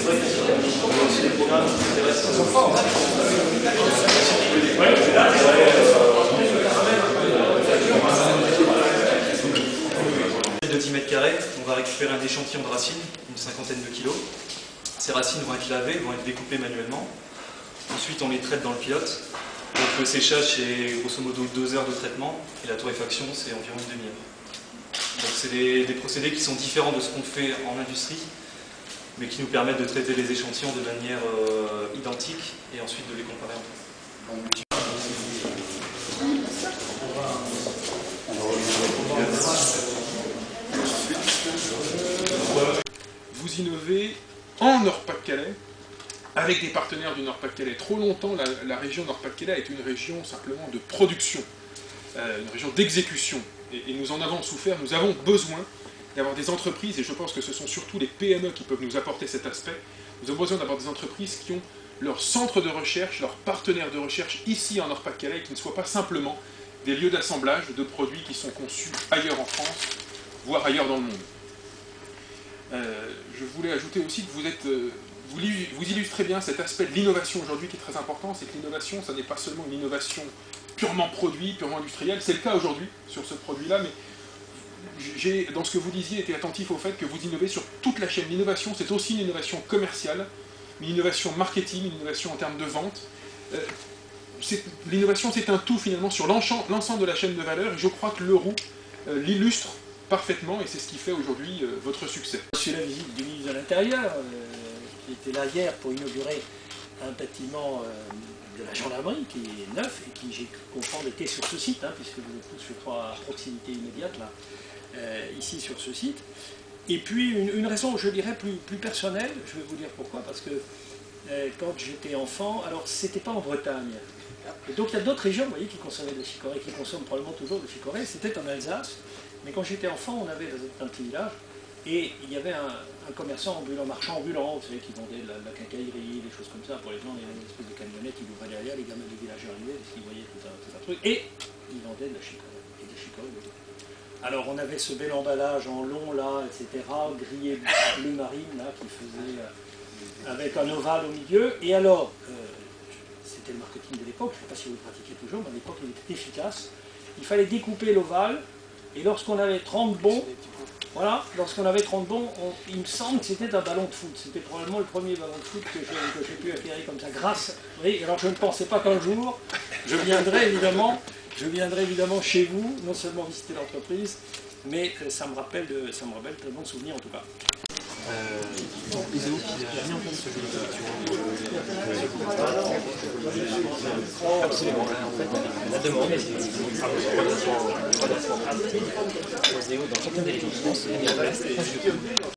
De 10 mètres carrés, on va récupérer un échantillon de racines, une cinquantaine de kilos. Ces racines vont être lavées, vont être découpées manuellement. Ensuite, on les traite dans le pilote. Donc, le séchage, c'est grosso modo 2 heures de traitement et la torréfaction, c'est environ une demi-heure. Donc, c'est des procédés qui sont différents de ce qu'on fait en industrie, mais qui nous permettent de traiter les échantillons de manière identique et ensuite de les comparer entre eux. Vous innovez en Nord-Pas-de-Calais avec des partenaires du Nord-Pas-de-Calais. Trop longtemps, la région Nord-Pas-de-Calais a été une région simplement de production, une région d'exécution. Et nous en avons souffert, nous avons besoin d'avoir des entreprises, et je pense que ce sont surtout les PME qui peuvent nous apporter cet aspect. Nous avons besoin d'avoir des entreprises qui ont leur centre de recherche, leurs partenaires de recherche ici en Nord-Pas-de-Calais, qui ne soient pas simplement des lieux d'assemblage de produits qui sont conçus ailleurs en France, voire ailleurs dans le monde. Je voulais ajouter aussi que vous illustrez bien cet aspect de l'innovation aujourd'hui qui est très important, c'est que l'innovation, ça n'est pas seulement une innovation purement produit, purement industrielle, c'est le cas aujourd'hui sur ce produit-là, mais j'ai, dans ce que vous disiez, été attentif au fait que vous innovez sur toute la chaîne. L'innovation, c'est aussi une innovation commerciale, une innovation marketing, une innovation en termes de vente. L'innovation, c'est un tout finalement sur l'ensemble de la chaîne de valeur, et je crois que Leroux l'illustre parfaitement, et c'est ce qui fait aujourd'hui votre succès. J'ai reçu la visite du ministre de l'Intérieur, qui était là hier pour inaugurer un bâtiment de la gendarmerie qui est neuf et qui, j'ai cru comprendre, était sur ce site, puisque vous êtes tous, je crois, à proximité immédiate, là, ici sur ce site. Et puis une raison, je dirais, plus personnelle, je vais vous dire pourquoi, parce que quand j'étais enfant, alors c'était pas en Bretagne. Et donc il y a d'autres régions, vous voyez, qui consommaient de la chicorée, qui consomment probablement toujours de la chicorée, c'était en Alsace. Mais quand j'étais enfant, on avait dans un petit village, et il y avait un commerçant ambulant, marchand ambulant, vous savez, qui vendait de la quincaillerie, des choses comme ça, pour les gens, il y avait une espèce de camionnette, il ouvrait derrière, les gamins du village arrivaient, parce qu'ils voyaient tout un truc, et il vendait de la chicorée, et des chicorées. Alors on avait ce bel emballage en long, là, etc., grillé bleu marine, là, qui faisait, avec un ovale au milieu, et alors, c'était le marketing de l'époque, je ne sais pas si vous le pratiquez toujours, mais à l'époque il était efficace, il fallait découper l'ovale. Et lorsqu'on avait 30 bons, voilà, lorsqu'on avait 30 bons, il me semble que c'était un ballon de foot. C'était probablement le premier ballon de foot que j'ai pu acquérir comme ça, grâce. Oui, alors je ne pensais pas qu'un jour, je viendrais évidemment chez vous, non seulement visiter l'entreprise, mais ça me rappelle de très bons souvenirs en tout cas. Iséo qui a mis en place ce jeu de absolument. En fait, la demande Iséo dans chacun des régions de France est mis en place.